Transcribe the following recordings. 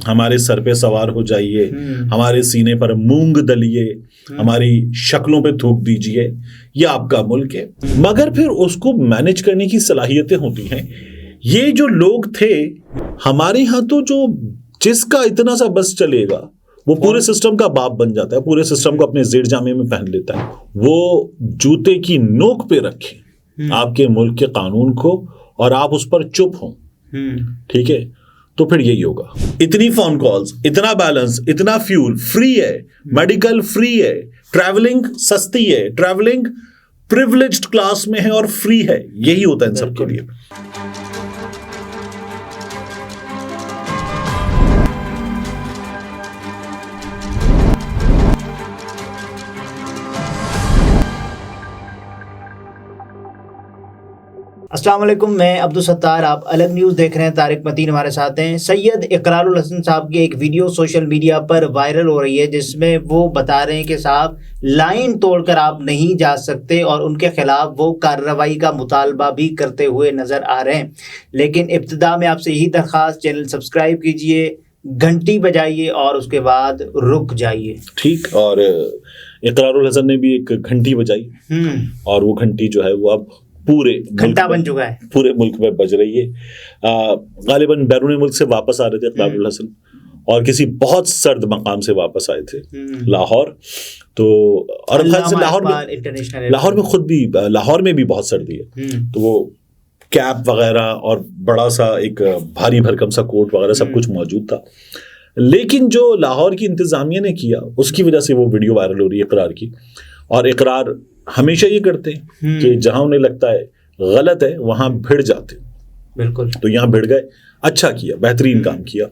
हमारे सर पे सवार हो जाइए, हमारे सीने पर मूंग दलिए, हमारी शक्लों पे थूक दीजिए, ये आपका मुल्क है। मगर फिर उसको मैनेज करने की सलाहियतें होती हैं। ये जो लोग थे हमारे यहाँ, तो जो जिसका इतना सा बस चलेगा वो पूरे सिस्टम का बाप बन जाता है, पूरे सिस्टम को अपने जेर जामे में पहन लेता है। वो जूते की नोक पे रखे आपके मुल्क के कानून को और आप उस पर चुप हो, ठीक है, तो फिर यही होगा। इतनी फोन कॉल्स, इतना बैलेंस, इतना फ्यूल फ्री है, मेडिकल फ्री है, ट्रैवलिंग सस्ती है, ट्रैवलिंग प्रिविलेज्ड क्लास में है और फ्री है। यही होता है इन सब के लिए। अस्सलाम वालेकुम, मैं अब्दुल सत्तार, आप अलग न्यूज़ देख रहे हैं। तारिक मतीन हमारे साथ हैं। सैयद इकरारुल हसन साहब की एक वीडियो सोशल मीडिया पर वायरल हो रही है जिसमें वो बता रहे हैं कि साहब लाइन तोड़कर आप नहीं जा सकते और उनके खिलाफ वो कार्रवाई का मुतालबा भी करते हुए नज़र आ रहे हैं। लेकिन इब्तिदा में आपसे यही दरख्वास्त, चैनल सब्सक्राइब कीजिए, घंटी बजाइए और उसके बाद रुक जाइए। ठीक। और इकरारुल हसन ने भी एक घंटी बजाई और वो घंटी जो है वो अब पूरे घंटा बन चुका है, पूरे मुल्क में बज रही है। गालिबन बैरून मुल्क से वापस आ रहे थे इकरारुल हसन और किसी बहुत सर्द मकाम से वापस आए थे, लाहौर। तो और लाहौर में खुद भी, लाहौर में भी बहुत सर्दी है, तो वो कैप वगैरह और बड़ा सा एक भारी भरकम सा कोट वगैरह सब कुछ मौजूद था। लेकिन जो लाहौर की इंतजामिया ने किया उसकी वजह से वो वीडियो वायरल हो रही है इकरार की। और इकरार हमेशा ये करते हैं कि जहां उन्हें लगता है गलत है वहां भिड़ जाते हैं। बिल्कुल। तो यहाँ भिड़ गए, अच्छा किया, बेहतरीन काम किया।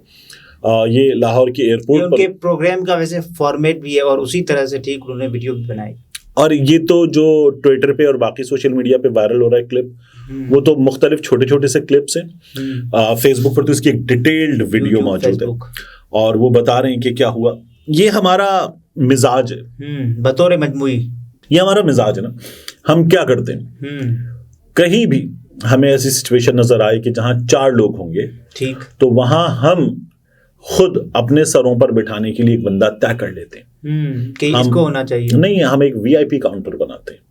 ये लाहौर के एयरपोर्ट पर उनके प्रोग्राम का वैसे फॉर्मेट भी है और उसी तरह से ठीक उन्होंने वीडियो भी बनाई। और ये तो जो ट्विटर पे और बाकी सोशल मीडिया पे वायरल हो रहा है क्लिप, वो तो मुख्तलिफ छोटे छोटे से क्लिप्स हैं। फेसबुक पर तो इसकी एक डिटेल्ड वीडियो मौजूद है और वो बता रहे हैं कि क्या हुआ। ये हमारा मिजाज है, बतौर मजमुई ये हमारा मिजाज है ना। हम क्या करते हैं, कहीं भी हमें ऐसी सिचुएशन नजर आए कि जहां 4 लोग होंगे, ठीक, तो वहां हम खुद अपने सरों पर बिठाने के लिए एक बंदा तय कर लेते हैं कि इसको होना चाहिए। नहीं, हम एक वीआईपी काउंटर बनाते हैं।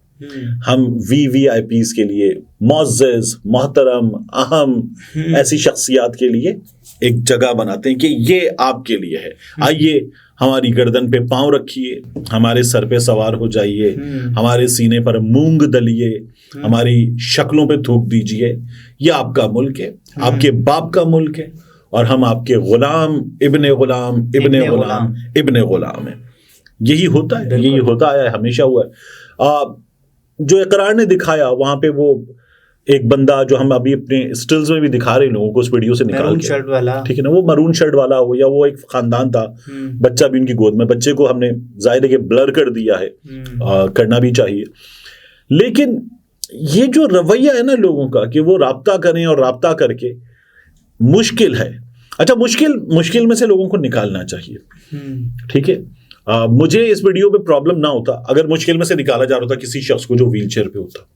हम वीआईपीज के लिए, मुअज़्ज़ज़, मोहतरम, अहम ऐसी शख्सियात के लिए एक जगह बनाते हैं कि ये आपके लिए है, आइए हमारी गर्दन पे पांव रखिए, हमारे सर पे सवार हो जाइए, हमारे सीने पर मूंग दलिए, हमारी शक्लों पे थूक दीजिए, ये आपका मुल्क है, आपके बाप का मुल्क है और हम आपके गुलाम इब्ने गुलाम इब्ने गुलाम इब्ने गुलाम है। यही होता है, यही होता आया है, हमेशा हुआ है। जो इकरार ने दिखाया वहां पे वो एक बंदा जो हम अभी अपने स्टिल्स में भी दिखा रहे हैं लोगों को उस वीडियो से निकाल के, शर्ट वाला, ठीक है ना, वो मरून शर्ट वाला हो या वो एक खानदान था, बच्चा भी उनकी गोद में, बच्चे को हमने जाहिर है कि ब्लर कर दिया है, करना भी चाहिए। लेकिन ये जो रवैया है ना लोगों का कि वो राब्ता करें और राब्ता करके मुश्किल है। अच्छा, मुश्किल में से लोगों को निकालना चाहिए, ठीक है। मुझे इस वीडियो पे प्रॉब्लम ना होता अगर मुश्किल में से निकाला जा रहा था किसी शख्स को जो व्हीलचेयर पे होता,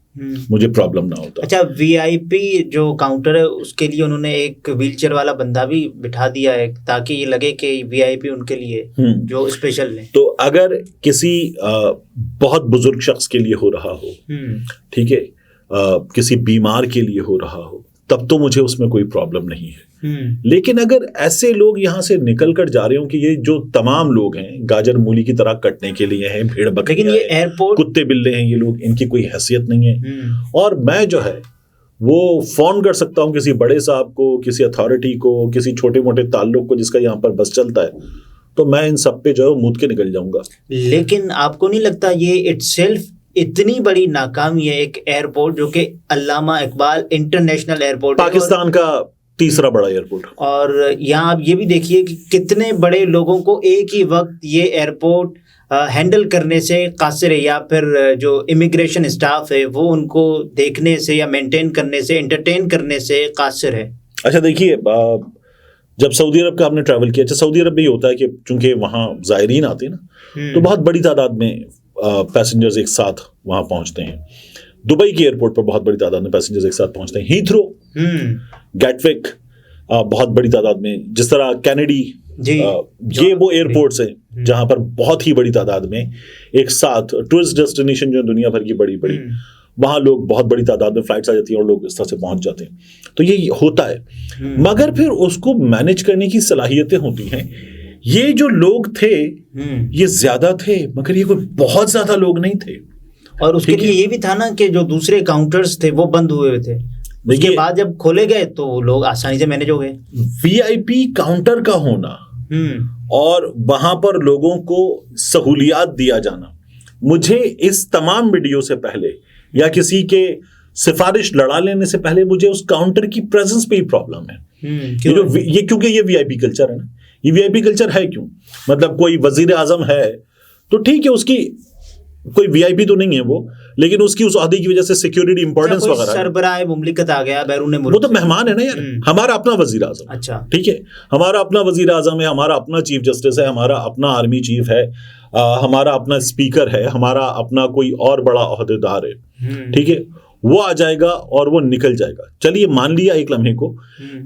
मुझे प्रॉब्लम ना होता। अच्छा, वीआईपी जो काउंटर है उसके लिए उन्होंने एक व्हीलचेयर वाला बंदा भी बिठा दिया है ताकि ये लगे कि वीआईपी उनके लिए जो स्पेशल है। तो अगर किसी बहुत बुजुर्ग शख्स के लिए हो रहा हो, ठीक है, किसी बीमार के लिए हो रहा हो, तब तो मुझे उसमें कोई प्रॉब्लम नहीं है। लेकिन अगर ऐसे लोग यहाँ से निकल कर जा रहे हो कि ये जो तमाम लोग हैं गाजर मूली की तरह कटने के लिए हैं, भेड़ बकरियां, लेकिन ये एयरपोर्ट कुत्ते बिल्ले हैं, ये लोग, इनकी कोई हैसियत नहीं है। और मैं जो है वो फोन कर सकता हूँ किसी बड़े साहब को, किसी अथॉरिटी को, किसी छोटे मोटे ताल्लुक को जिसका यहाँ पर बस चलता है, तो मैं इन सब पे जो है मूद के निकल जाऊंगा। लेकिन आपको नहीं लगता ये इटसेल्फ इतनी बड़ी नाकामी है, एक एयरपोर्ट जो कि अल्लामा इकबाल इंटरनेशनल एयरपोर्ट, पाकिस्तान का तीसरा बड़ा एयरपोर्ट, और यहाँ आप ये भी देखिए कि कितने बड़े लोगों को एक ही वक्त ये एयरपोर्ट हैंडल करने से कासिर है, या फिर जो इमिग्रेशन स्टाफ है वो उनको देखने से या मेंटेन करने से, एंटरटेन करने से कासिर है। अच्छा देखिए, जब सऊदी अरब का आपने ट्रैवल किया, अच्छा सऊदी अरब में ये होता है कि चूंकि वहाँ ज़ायरीन आते हैं ना, तो बहुत बड़ी तादाद में पैसेंजर्स एक साथ वहाँ पहुँचते हैं। दुबई के एयरपोर्ट पर बहुत बड़ी तादाद में पैसेंजर्स एक साथ पहुँचते हैं। हीथ्रो, गैटविक, बहुत बड़ी तादाद में, जिस तरह कैनेडी ये वो एयरपोर्ट्स हैं जहां पर बहुत ही बड़ी तादाद में एक साथ टूरिस्ट डेस्टिनेशन जो दुनिया भर की बड़ी बड़ी, वहां लोग बहुत बड़ी तादाद में फ्लाइट्स आ जाती हैं और लोग इस तरह से पहुंच जाते हैं। तो ये होता है, मगर फिर उसको मैनेज करने की सलाहियतें होती हैं। ये जो लोग थे ये ज्यादा थे, मगर ये कोई बहुत ज्यादा लोग नहीं थे। और उसके लिए ये भी था ना कि जो दूसरे काउंटर्स थे वो बंद हुए थे, उसके बाद जब खोले गए तो लोग आसानी से मैनेज हो गए। वीआईपी काउंटर का होना और वहां पर लोगों को सहूलियात दिया जाना, मुझे इस तमाम वीडियो से पहले या किसी के सिफारिश लड़ा लेने से पहले मुझे उस काउंटर की प्रेजेंस पे ही प्रॉब्लम है। क्योंकि ये वीआईपी कल्चर है ना। ये वीआईपी कल्चर है क्यों? मतलब कोई वजीर आजम है तो ठीक है, उसकी कोई वीआईपी तो नहीं है वो, लेकिन उसकी उस ओहदे की वजह से सिक्योरिटी इंपॉर्टेंस वगैरह, सरबराह मुमलिकत आ गया बैरून मुल्क, वो तो मेहमान है ना यार। हमारा अपना वजीर आजम, अच्छा ठीक है, हमारा अपना वजीर आजम है, हमारा अपना चीफ जस्टिस है, हमारा अपना आर्मी चीफ है, हमारा अपना स्पीकर है, हमारा अपना कोई और बड़ा ओहदेदार है, ठीक है, वो आ जाएगा और वो निकल जाएगा। चलिए मान लिया एक लम्हे को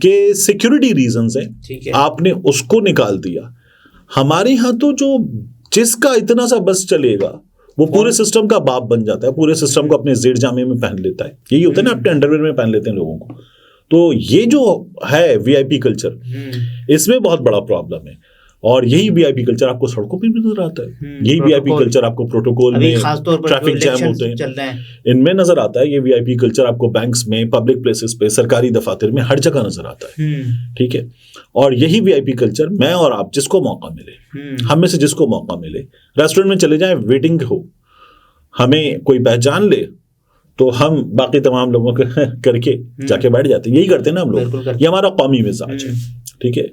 कि सिक्योरिटी रीजंस है, आपने उसको निकाल दिया। हमारे यहाँ तो जो जिसका इतना सा बस चलेगा वो पूरे सिस्टम का बाप बन जाता है, पूरे सिस्टम को अपने जेड जामे में पहन लेता है। यही होता है ना, अपने अंडरवेयर में पहन लेते हैं लोगों को। तो ये जो है वीआईपी कल्चर, इसमें बहुत बड़ा प्रॉब्लम है। और यही वीआईपी कल्चर आपको सड़कों पे भी नजर आता है। यही वीआईपी कल्चर आपको प्रोटोकॉल में, ट्रैफिक जैम होते हैं, इनमें नजर आता है। ये वीआईपी कल्चर आपको बैंक्स में, पब्लिक प्लेसेस पे, सरकारी दफातर में, हर जगह नजर आता है, ठीक है। और यही वीआईपी कल्चर मैं और आप जिसको मौका मिले, हम में से जिसको मौका मिले, रेस्टोरेंट में चले जाएं, वेटिंग हो, हमें कोई पहचान ले तो हम बाकी तमाम लोगों के करके जाके बैठ जाते हैं। यही करते हैं ना हम लोग, ये हमारा कौमी मिजाज है, ठीक है,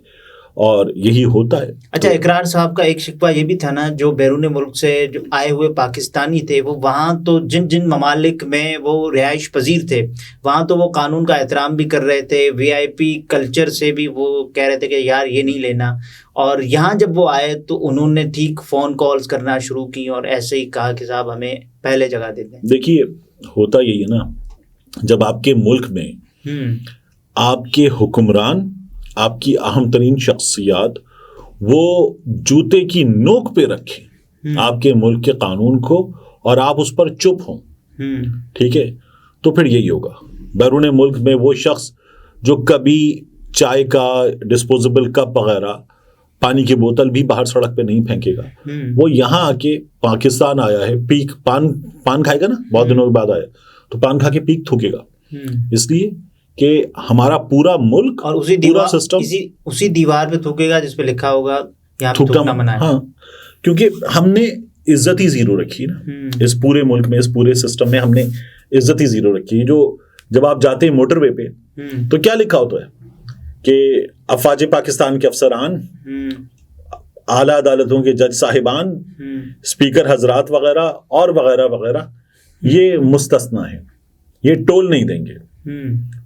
और यही होता है। अच्छा, इकरार साहब का एक शिकवा ये भी था ना, जो बैरून मुल्क से जो आए हुए पाकिस्तानी थे वो वहाँ तो जिन जिन ममालिक में वो रिहाइश पजीर थे वहाँ तो वो कानून का एहतराम भी कर रहे थे, वीआईपी कल्चर से भी वो कह रहे थे कि यार ये नहीं लेना। और यहाँ जब वो आए तो उन्होंने ठीक फ़ोन कॉल्स करना शुरू की और ऐसे ही कहा कि साहब हमें पहले जगह दे दें। देखिए होता यही है ना, जब आपके मुल्क में आपके हुक्मरान, आपकी अहम तरीन शख्सियात वो जूते की नोक पे रखें आपके मुल्क के कानून को और आप उस पर चुप हों, ठीक है, तो फिर यही होगा। बैरून मुल्क में वो शख्स जो कभी चाय का डिस्पोजेबल कप वगैरह, पानी की बोतल भी बाहर सड़क पे नहीं फेंकेगा, वो यहाँ आके पाकिस्तान आया है, पीक पान खाएगा ना, बहुत दिनों के बाद आया तो पान खा के पीक थूकेगा, इसलिए कि हमारा पूरा मुल्क और उसी पूरा सिस्टम उसी दीवार पे थूकेगा जिस पे लिखा होगा यहाँ पे थूकना मना है। हाँ, क्योंकि हमने इज्जत ही जीरो रखी ना इस पूरे मुल्क में, इस पूरे सिस्टम में हमने इज्जत ही जीरो रखी है। जो जब आप जाते हैं मोटरवे पे तो क्या लिखा होता है कि अफवाज पाकिस्तान के अफसरान, आला अदालतों के जज साहिबान, स्पीकर हजरात वगैरह और वगैरह वगैरह, ये मुस्तस्ना है, ये टोल नहीं देंगे।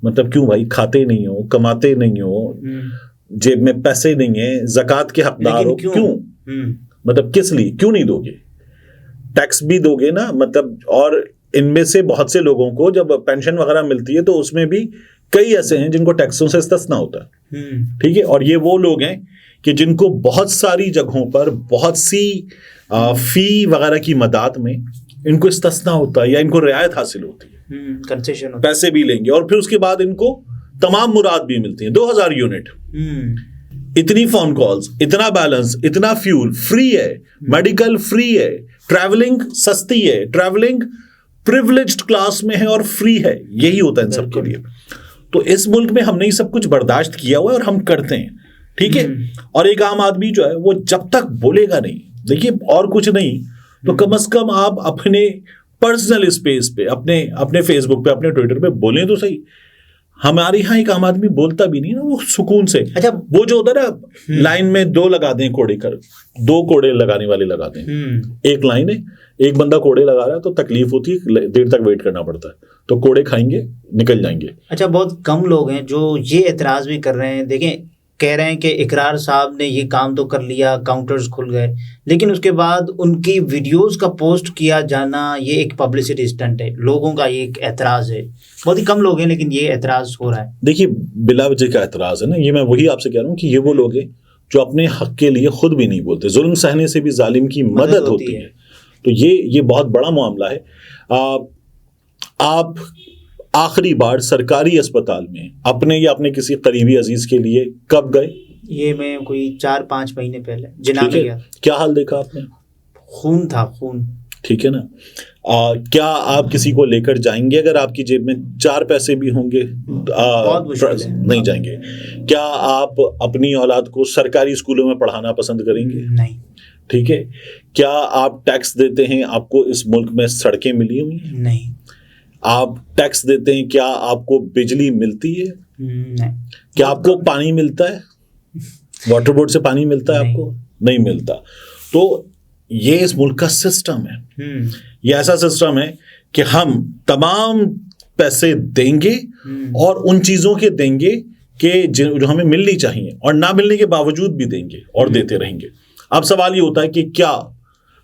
मतलब क्यों भाई, खाते नहीं हो, कमाते नहीं हो, जेब में पैसे नहीं है, ज़कात के हकदार हो, क्यों? मतलब किस लिए, क्यों नहीं दोगे? टैक्स भी दोगे ना, मतलब। और इनमें से बहुत से लोगों को जब पेंशन वगैरह मिलती है तो उसमें भी कई ऐसे हैं जिनको टैक्सों से इस्तिस्ना होता है, ठीक है। और ये वो लोग हैं कि जिनको बहुत सारी जगहों पर बहुत सी फी वगैरह की मदाद में इनको इस्तिस्ना होता है या इनको रियायत हासिल होती है, कंसेशन, पैसे भी लेंगे और फिर उसके बाद इनको तमाम मुराद भी मिलती हैं। 2000 यूनिट, इतनी फोन कॉल्स, इतना बैलेंस, इतना फ्यूल फ्री है, मेडिकल फ्री है, ट्रैवलिंग सस्ती है, ट्रैवलिंग प्रिविलेज्ड क्लास में है और फ्री है। यही होता है इन सब के लिए। तो इस मुल्क में हमने ये सब कुछ बर्दाश्त किया हुआ है और हम करते हैं, ठीक है। और एक आम आदमी जो है वो जब तक बोलेगा नहीं, देखिए और कुछ नहीं तो कम से कम आप अपने पर्सनल स्पेस पे, अपने फेसबुक पे, अपने ट्विटर पे बोलें तो सही। हमारे यहाँ एक आम आदमी बोलता भी नहीं ना, वो सुकून से। अच्छा, वो जो होता है ना, लाइन में दो लगा दें कोड़े कर, 2 कोड़े लगाने वाले लगा दें, एक लाइन है, एक बंदा कोड़े लगा रहा है तो तकलीफ होती है, देर तक वेट करना पड़ता है, तो कोड़े खाएंगे निकल जाएंगे। अच्छा, बहुत कम लोग हैं जो ये एतराज भी कर रहे हैं। देखें, कह रहे हैं कि इकरार साहब ने ये काम तो कर लिया, काउंटर्स खुल गए, लेकिन उसके बाद उनकी वीडियोस का पोस्ट किया जाना ये एक पब्लिसिटी स्टंट है, लोगों का ये एक एतराज़ है। बहुत ही कम लोग हैं लेकिन ये एतराज़ हो रहा है। देखिए, बिला वजह का एतराज़ है ना, ये मैं वही आपसे कह रहा हूँ कि ये वो लोग हैं जो अपने हक के लिए खुद भी नहीं बोलते। जुल्म सहने से भी जालिम की मदद होती है। तो ये बहुत बड़ा मामला है। आप आखिरी बार सरकारी अस्पताल में अपने या अपने किसी करीबी अजीज के लिए कब गए? ये मैं कोई 4-5 महीने पहले जिना में गया। क्या हाल देखा आपने? खून था, खून। ठीक है ना। क्या आप किसी को लेकर जाएंगे अगर आपकी जेब में 4 पैसे भी होंगे? बहुत मुश्किल है। नहीं जाएंगे। क्या आप अपनी औलाद को सरकारी स्कूलों में पढ़ाना पसंद करेंगे? नहीं। ठीक है। क्या आप टैक्स देते हैं? आपको इस मुल्क में सड़कें मिली हुई हैं? नहीं। आप टैक्स देते हैं, क्या आपको बिजली मिलती है? नहीं। क्या आपको पानी मिलता है? वाटर बोर्ड से पानी मिलता है? आपको नहीं मिलता। तो ये इस मुल्क का सिस्टम है। ये ऐसा सिस्टम है कि हम तमाम पैसे देंगे और उन चीजों के देंगे कि जो हमें मिलनी चाहिए, और ना मिलने के बावजूद भी देंगे और देते रहेंगे। अब सवाल ये होता है कि क्या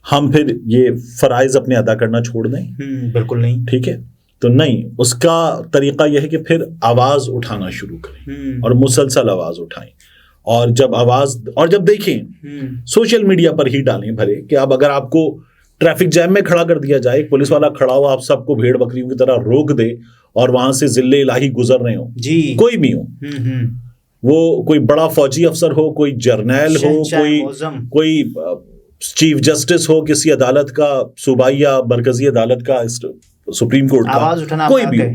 हम फिर ये फराइज अपने अदा करना छोड़ दें? बिल्कुल नहीं। ठीक है। तो नहीं, उसका तरीका यह है कि फिर आवाज उठाना शुरू करें और मुसलसल आवाज उठाएं। और जब देखें, सोशल मीडिया पर ही डालें भले कि अब अगर आपको ट्रैफिक जैम में खड़ा कर दिया जाए, एक पुलिस वाला खड़ा हो, आप सबको भेड़ बकरियों की तरह रोक दे और वहां से जिले इलाही गुजर रहे हो, कोई भी हो, वो कोई बड़ा फौजी अफसर हो, कोई जर्नैल हो, कोई चीफ जस्टिस हो किसी अदालत का, सूबाई या मरकजी अदालत का, सुप्रीम कोर्ट का, कोई भी हो,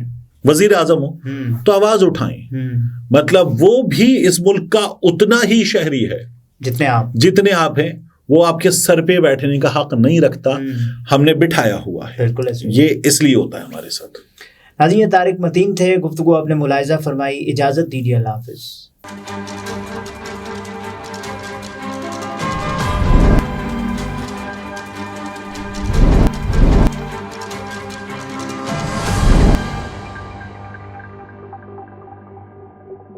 वजीर आजम हो, तो आवाज उठाएं। मतलब वो भी इस मुल्क का उतना ही शहरी है जितने आप हैं। वो आपके सर पे बैठने का हक नहीं रखता, हमने बिठाया हुआ है। बिल्कुल ये इसलिए होता है हमारे साथ। नाज़रीन, तारिक मतीन थे, गुफ्तगू आपने मुलाहिजा फरमाई। इजाजत दीजिए, अल्लाह हाफिज।